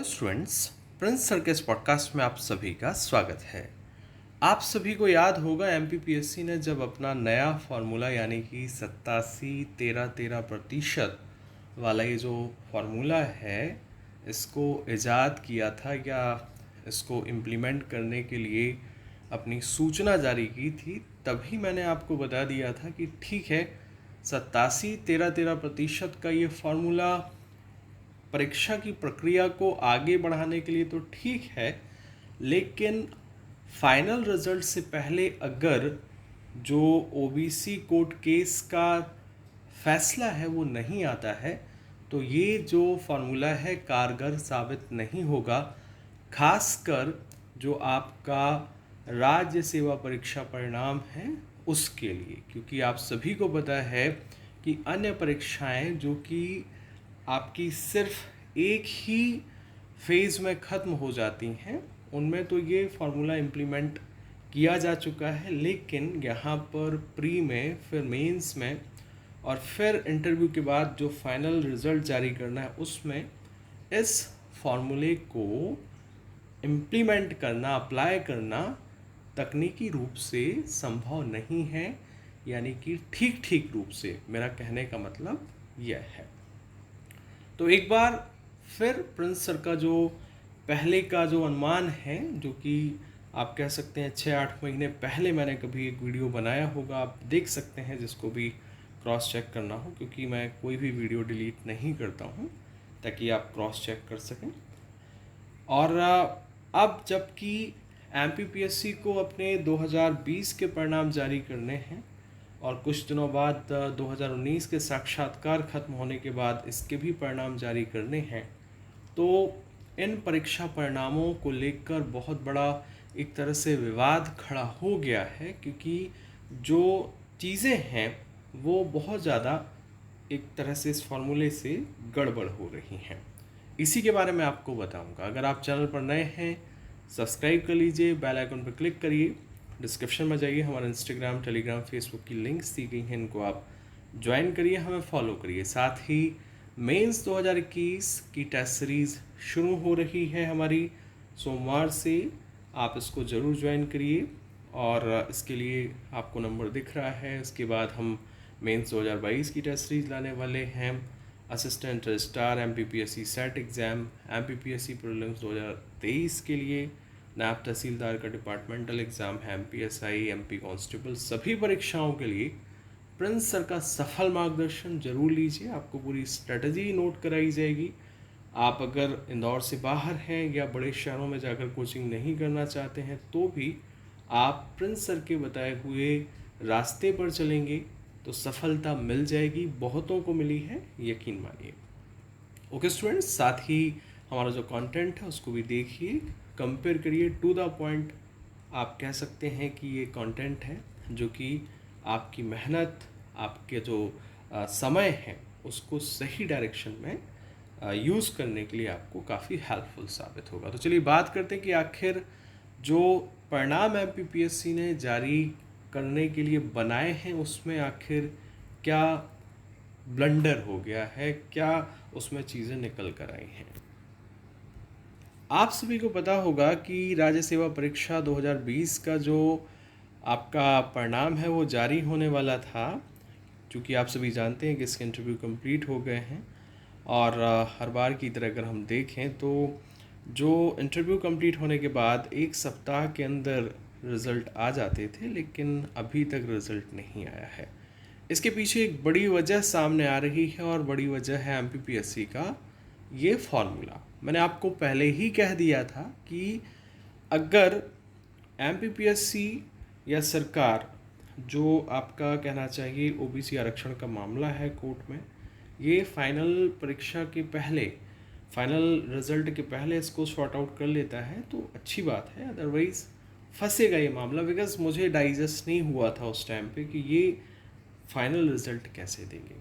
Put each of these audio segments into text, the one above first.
Students, Prince sir के इस podcast में आप सभी का स्वागत है। आप सभी को याद होगा एमपीपीएससी ने जब अपना नया फार्मूला यानी कि 87-13-13% वाला ये जो फार्मूला है इसको ईजाद किया था या इसको इम्प्लीमेंट करने के लिए अपनी सूचना जारी की थी, तभी मैंने आपको बता दिया था कि ठीक है, 87-13-13% का ये फार्मूला परीक्षा की प्रक्रिया को आगे बढ़ाने के लिए तो ठीक है, लेकिन फाइनल रिजल्ट से पहले अगर जो ओबीसी कोर्ट केस का फैसला है वो नहीं आता है तो ये जो फार्मूला है कारगर साबित नहीं होगा, खासकर जो आपका राज्य सेवा परीक्षा परिणाम है उसके लिए। क्योंकि आप सभी को पता है कि अन्य परीक्षाएं जो कि आपकी सिर्फ एक ही फेज़ में ख़त्म हो जाती हैं उनमें तो ये फार्मूला इम्प्लीमेंट किया जा चुका है, लेकिन यहाँ पर प्री में, फिर मेंस में और फिर इंटरव्यू के बाद जो फाइनल रिज़ल्ट जारी करना है उसमें इस फार्मूले को इम्प्लीमेंट करना, अप्लाई करना तकनीकी रूप से संभव नहीं है। यानी कि ठीक रूप से, मेरा कहने का मतलब यह है। तो एक बार फिर प्रिंस सर का जो पहले का जो अनुमान है, जो कि आप कह सकते हैं 6-8 महीने पहले मैंने कभी एक वीडियो बनाया होगा, आप देख सकते हैं, जिसको भी क्रॉस चेक करना हो, क्योंकि मैं कोई भी वीडियो डिलीट नहीं करता हूँ ताकि आप क्रॉस चेक कर सकें। और अब जबकि एमपीपीएससी को अपने 2020 के परिणाम जारी करने हैं और कुछ दिनों बाद 2019 के साक्षात्कार खत्म होने के बाद इसके भी परिणाम जारी करने हैं, तो इन परीक्षा परिणामों को लेकर बहुत बड़ा एक तरह से विवाद खड़ा हो गया है, क्योंकि जो चीज़ें हैं वो बहुत ज़्यादा एक तरह से इस फार्मूले से गड़बड़ हो रही हैं। इसी के बारे में आपको बताऊंगा। अगर आप चैनल पर नए हैं, सब्सक्राइब कर लीजिए, बेल आइकन पर क्लिक करिए, डिस्क्रिप्शन में जाइए, हमारा इंस्टाग्राम, टेलीग्राम, फेसबुक की लिंक्स दी गई हैं, इनको आप ज्वाइन करिए, हमें फॉलो करिए। साथ ही मेंस 2021 की टेस्ट सीरीज़ शुरू हो रही है हमारी सोमवार से, आप इसको ज़रूर ज्वाइन करिए और इसके लिए आपको नंबर दिख रहा है। इसके बाद हम मेंस 2022 की टेस्ट सीरीज़ लाने वाले हैं, assistant registrar, MPPSC set exam, MPPSC prelims 2023 के लिए, नायब तहसीलदार का डिपार्टमेंटल एग्ज़ाम है, एमपीएसआई, एमपी कांस्टेबल, सभी परीक्षाओं के लिए प्रिंस सर का सफल मार्गदर्शन जरूर लीजिए। आपको पूरी स्ट्रेटजी नोट कराई जाएगी। आप अगर इंदौर से बाहर हैं या बड़े शहरों में जाकर कोचिंग नहीं करना चाहते हैं तो भी आप प्रिंस सर के बताए हुए रास्ते पर चलेंगे तो सफलता मिल जाएगी। बहुतों को मिली है, यकीन मानिए। ओके स्टूडेंट्स, साथ ही हमारा जो कंटेंट है उसको भी देखिए, कंपेयर करिए, टू द पॉइंट आप कह सकते हैं कि ये कंटेंट है जो कि आपकी मेहनत, आपके जो समय है उसको सही डायरेक्शन में यूज़ करने के लिए आपको काफ़ी हेल्पफुल साबित होगा। तो चलिए बात करते हैं कि आखिर जो परिणाम एमपीपीएससी ने जारी करने के लिए बनाए हैं उसमें आखिर क्या ब्लंडर हो गया है, क्या उसमें चीज़ें निकल कर आई हैं। आप सभी को पता होगा कि राज्य सेवा परीक्षा 2020 का जो आपका परिणाम है वो जारी होने वाला था, क्योंकि आप सभी जानते हैं कि इसके इंटरव्यू कंप्लीट हो गए हैं। और हर बार की तरह अगर हम देखें तो जो इंटरव्यू कंप्लीट होने के बाद एक सप्ताह के अंदर रिज़ल्ट आ जाते थे, लेकिन अभी तक रिज़ल्ट नहीं आया है। इसके पीछे एक बड़ी वजह सामने आ रही है और बड़ी वजह है एमपीपीएससी का ये फार्मूला। मैंने आपको पहले ही कह दिया था कि अगर एमपीपीएससी या सरकार, जो आपका कहना चाहिए ओबीसी आरक्षण का मामला है कोर्ट में, ये फाइनल परीक्षा के पहले, फाइनल रिजल्ट के पहले इसको सॉर्ट आउट कर लेता है तो अच्छी बात है, अदरवाइज़ फंसेगा ये मामला। बिकॉज मुझे डाइजेस्ट नहीं हुआ था उस टाइम पे कि ये फाइनल रिजल्ट कैसे देंगे।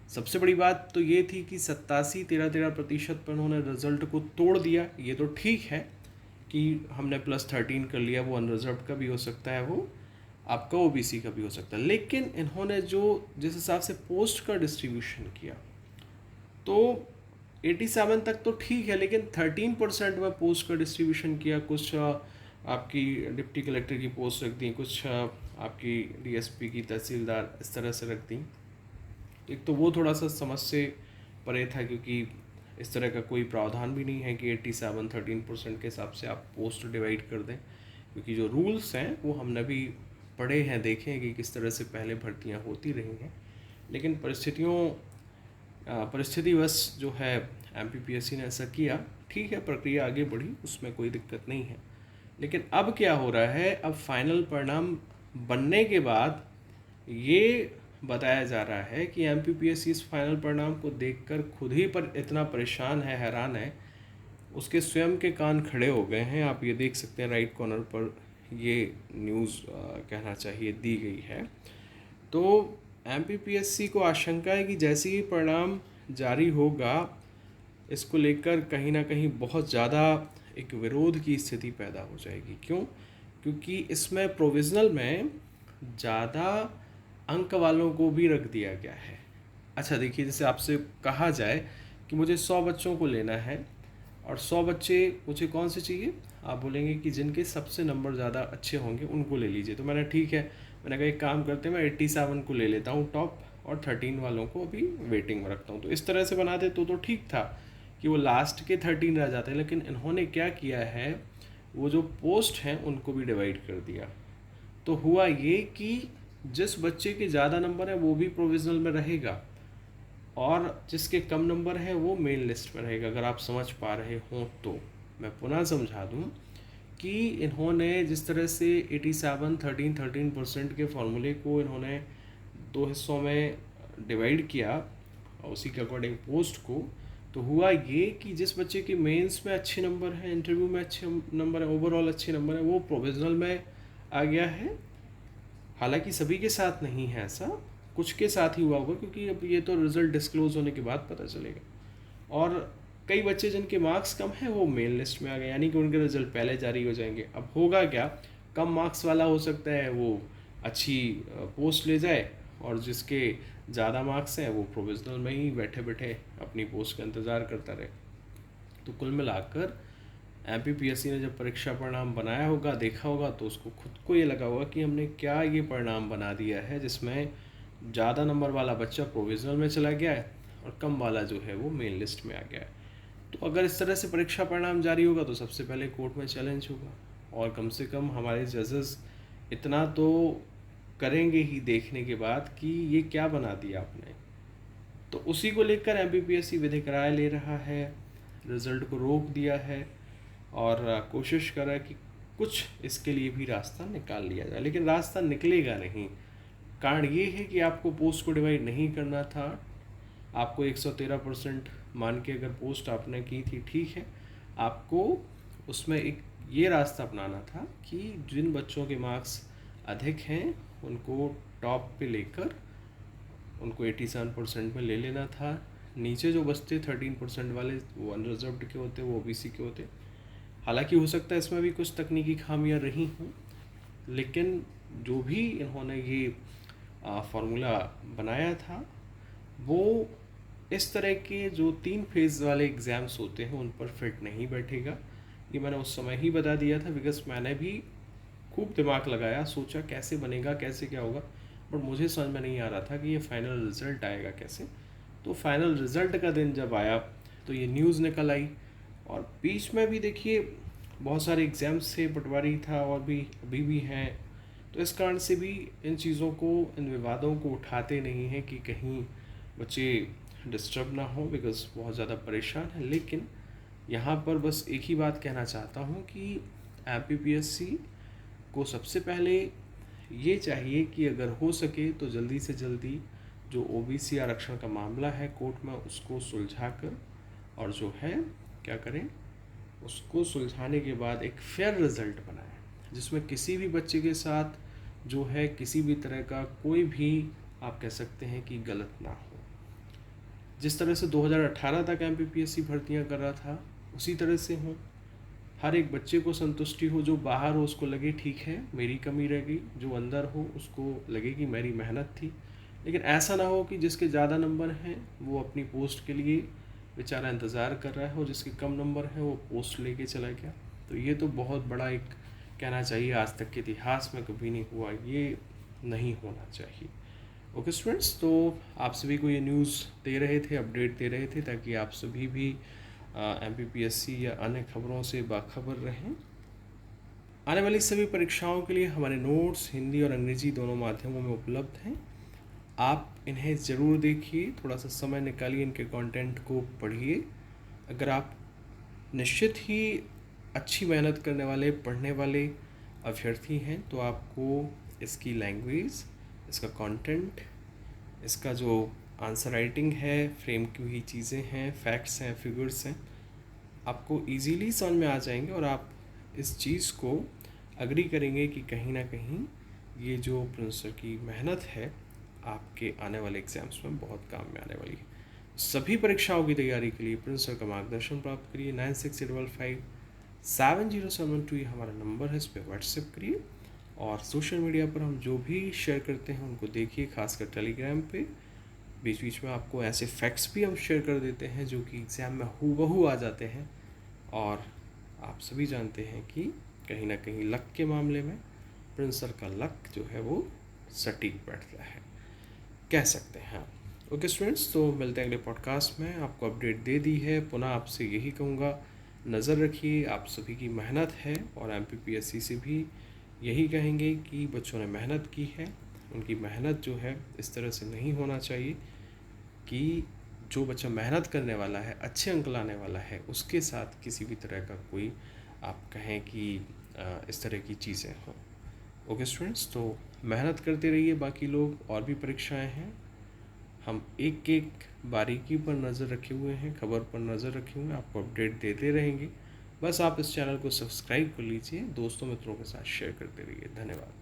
सबसे बड़ी बात तो ये थी कि 87-13-13% पर उन्होंने रिजल्ट को तोड़ दिया। ये तो ठीक है कि हमने +13 कर लिया, वो अनरिजर्व का भी हो सकता है, वो आपका ओबीसी का भी हो सकता है, लेकिन इन्होंने जो जिस हिसाब से पोस्ट का डिस्ट्रीब्यूशन किया, तो 87 तक तो ठीक है, लेकिन 13% में पोस्ट का डिस्ट्रीब्यूशन किया। कुछ आपकी डिप्टी कलेक्टर की पोस्ट रख दी, कुछ आपकी डीएसपी की, तहसीलदार, इस तरह से रख दी। एक तो वो थोड़ा सा समझ से परे था, क्योंकि इस तरह का कोई प्रावधान भी नहीं है कि 87 13% के हिसाब से आप पोस्ट डिवाइड कर दें, क्योंकि जो रूल्स हैं वो हमने भी पढ़े हैं, देखे हैं कि किस तरह से पहले भर्तियां होती रही हैं। लेकिन परिस्थितिवश जो है एमपीपीएससी ने ऐसा किया, ठीक है, प्रक्रिया आगे बढ़ी, उसमें कोई दिक्कत नहीं है। लेकिन अब क्या हो रहा है, अब फाइनल परिणाम बनने के बाद ये बताया जा रहा है कि एमपीपीएससी इस फाइनल परिणाम को देखकर खुद ही पर इतना परेशान है, हैरान है, उसके स्वयं के कान खड़े हो गए हैं। आप ये देख सकते हैं राइट कॉर्नर पर ये न्यूज़ कहना चाहिए दी गई है। तो एमपीपीएससी को आशंका है कि जैसे ही परिणाम जारी होगा, इसको लेकर कहीं ना कहीं बहुत ज़्यादा एक विरोध की स्थिति पैदा हो जाएगी। क्यों? क्योंकि इसमें प्रोविज़नल में ज़्यादा अंक वालों को भी रख दिया गया है। अच्छा देखिए, जैसे आपसे कहा जाए कि मुझे 100 बच्चों को लेना है और 100 बच्चे मुझे कौन से चाहिए, आप बोलेंगे कि जिनके सबसे नंबर ज़्यादा अच्छे होंगे उनको ले लीजिए। तो मैंने ठीक है, मैंने कहा एक काम करते हैं, मैं 87 को ले लेता हूँ टॉप, और 13 वालों को अभी वेटिंग में रखता हूँ। तो इस तरह से बना दे तो ठीक था कि वो लास्ट के 13 रह जाते हैं। लेकिन इन्होंने क्या किया है, वो जो पोस्ट हैं उनको भी डिवाइड कर दिया। तो हुआ ये कि जिस बच्चे के ज़्यादा नंबर है वो भी प्रोविज़नल में रहेगा, और जिसके कम नंबर है वो मेन लिस्ट में रहेगा। अगर आप समझ पा रहे हों तो मैं पुनः समझा दूं कि इन्होंने जिस तरह से 87 13% के फॉर्मूले को इन्होंने दो हिस्सों में डिवाइड किया, और उसी के अकॉर्डिंग पोस्ट को, तो हुआ ये कि जिस बच्चे के मेंस में अच्छे नंबर हैं, इंटरव्यू में अच्छे नंबर हैं, ओवरऑल अच्छे नंबर हैं, वो प्रोविज़नल में आ गया है। हालांकि सभी के साथ नहीं है ऐसा, कुछ के साथ ही हुआ होगा, क्योंकि अब ये तो रिज़ल्ट डिस्क्लोज होने के बाद पता चलेगा। और कई बच्चे जिनके मार्क्स कम हैं वो मेन लिस्ट में आ गए, यानी कि उनके रिजल्ट पहले जारी हो जाएंगे। अब होगा क्या, कम मार्क्स वाला हो सकता है वो अच्छी पोस्ट ले जाए, और जिसके ज़्यादा मार्क्स हैं वो प्रोविज़नल में ही बैठे बैठे अपनी पोस्ट का इंतज़ार करता रहे। तो कुल मिलाकर एमपीपीएससी ने जब परीक्षा परिणाम बनाया होगा, देखा होगा, तो उसको खुद को ये लगा होगा कि हमने क्या ये परिणाम बना दिया है जिसमें ज़्यादा नंबर वाला बच्चा प्रोविज़नल में चला गया है और कम वाला जो है वो मेन लिस्ट में आ गया है। तो अगर इस तरह से परीक्षा परिणाम जारी होगा तो सबसे पहले कोर्ट में चैलेंज होगा, और कम से कम हमारे जजेस इतना तो करेंगे ही देखने के बाद कि ये क्या बना दिया आपने। तो उसी को लेकर एमपीपीएससी विधिक राय ले रहा है, रिज़ल्ट को रोक दिया है, और कोशिश कर रहा है कि कुछ इसके लिए भी रास्ता निकाल लिया जाए। लेकिन रास्ता निकलेगा नहीं। कारण ये है कि आपको पोस्ट को डिवाइड नहीं करना था। आपको 113% मान के अगर पोस्ट आपने की थी, ठीक है, आपको उसमें एक ये रास्ता अपनाना था कि जिन बच्चों के मार्क्स अधिक हैं उनको टॉप पे लेकर उनको 87% में ले लेना था। नीचे जो बचते 13% वाले वो अनरिजर्व्ड के होते, वो ओबीसी के होते। हालांकि हो सकता है इसमें भी कुछ तकनीकी खामियां रही हों, लेकिन जो भी इन्होंने ये फार्मूला बनाया था वो इस तरह के जो 3 फेज़ वाले एग्ज़ाम्स होते हैं उन पर फिट नहीं बैठेगा। ये मैंने उस समय ही बता दिया था, बिकॉज मैंने भी खूब दिमाग लगाया, सोचा कैसे बनेगा, कैसे क्या होगा, बट मुझे समझ में नहीं आ रहा था कि ये फाइनल रिज़ल्ट आएगा कैसे। तो फाइनल रिज़ल्ट का दिन जब आया तो ये न्यूज़ निकल आई, और बीच में भी देखिए बहुत सारे एग्ज़ाम्स थे, पटवारी था, और भी अभी भी हैं। तो इस कारण से भी इन चीज़ों को, इन विवादों को उठाते नहीं हैं कि कहीं बच्चे डिस्टर्ब ना हो, बिकॉज़ बहुत ज़्यादा परेशान है। लेकिन यहाँ पर बस एक ही बात कहना चाहता हूँ कि एमपीपीएससी को सबसे पहले ये चाहिए कि अगर हो सके तो जल्दी से जल्दी जो ओबीसी आरक्षण का मामला है कोर्ट में, उसको सुलझा कर, और जो है क्या करें, उसको सुलझाने के बाद एक फेयर रिज़ल्ट बनाएं जिसमें किसी भी बच्चे के साथ जो है किसी भी तरह का कोई भी, आप कह सकते हैं कि गलत ना हो। जिस तरह से 2018 तक एमपीपीएससी भर्तियां कर रहा था उसी तरह से हों, हर एक बच्चे को संतुष्टि हो, जो बाहर हो उसको लगे ठीक है मेरी कमी रह गई, जो अंदर हो उसको लगे कि मेरी मेहनत थी। लेकिन ऐसा ना हो कि जिसके ज़्यादा नंबर हैं वो अपनी पोस्ट के लिए बेचारा इंतज़ार कर रहा है और जिसके कम नंबर है वो पोस्ट लेके चला गया। तो ये तो बहुत बड़ा एक कहना चाहिए आज तक के इतिहास में कभी नहीं हुआ, ये नहीं होना चाहिए। ओके स्टूडेंट्स, तो आप सभी को ये न्यूज़ दे रहे थे, अपडेट दे रहे थे ताकि आप सभी भी MPPSC या अन्य खबरों से बाखबर रहें। आने वाली सभी परीक्षाओं के लिए हमारे नोट्स हिंदी और अंग्रेजी दोनों माध्यमों में उपलब्ध हैं। आप इन्हें ज़रूर देखिए, थोड़ा सा समय निकालिए, इनके कंटेंट को पढ़िए। अगर आप निश्चित ही अच्छी मेहनत करने वाले, पढ़ने वाले अभ्यर्थी हैं तो आपको इसकी लैंग्वेज, इसका कंटेंट, इसका जो आंसर राइटिंग है, फ्रेम की हुई चीज़ें हैं, फैक्ट्स हैं, फिगर्स हैं, आपको इजीली समझ में आ जाएंगे और आप इस चीज़ को अग्री करेंगे कि कहीं ना कहीं ये जो प्रोफेसर की मेहनत है आपके आने वाले एग्ज़ाम्स में बहुत काम में आने वाली है। सभी परीक्षाओं की तैयारी के लिए प्रोफेसर का मार्गदर्शन प्राप्त करिए। 9685570712 ये हमारा नंबर है, इस पर व्हाट्सएप करिए। और सोशल मीडिया पर हम जो भी शेयर करते हैं उनको देखिए, खासकर टेलीग्राम पे। बीच बीच में आपको ऐसे फैक्ट्स भी हम शेयर कर देते हैं जो कि एग्ज़ाम में हूबहू आ जाते हैं। और आप सभी जानते हैं कि कहीं ना कहीं लक के मामले में प्रिंसर का लक जो है वो सटीक बैठता है, कह सकते हैं। ओके स्टूडेंट्स, तो मिलते हैं अगले पॉडकास्ट में। आपको अपडेट दे दी है, पुनः आपसे यही कहूँगा, नज़र रखिए, आप सभी की मेहनत है। और MPPSC से भी यही कहेंगे कि बच्चों ने मेहनत की है, उनकी मेहनत जो है इस तरह से नहीं होना चाहिए कि जो बच्चा मेहनत करने वाला है, अच्छे अंक लाने वाला है, उसके साथ किसी भी तरह का कोई आप कहें कि इस तरह की चीज़ें हों। ओके स्टूडेंट्स, तो मेहनत करते रहिए। बाकी लोग और भी परीक्षाएं हैं, हम एक एक बारीकी पर नज़र रखे हुए हैं, खबर पर नज़र रखे हुए हैं, आपको अपडेट देते रहेंगे। बस आप इस चैनल को सब्सक्राइब कर लीजिए, दोस्तों मित्रों के साथ शेयर करते रहिए। धन्यवाद।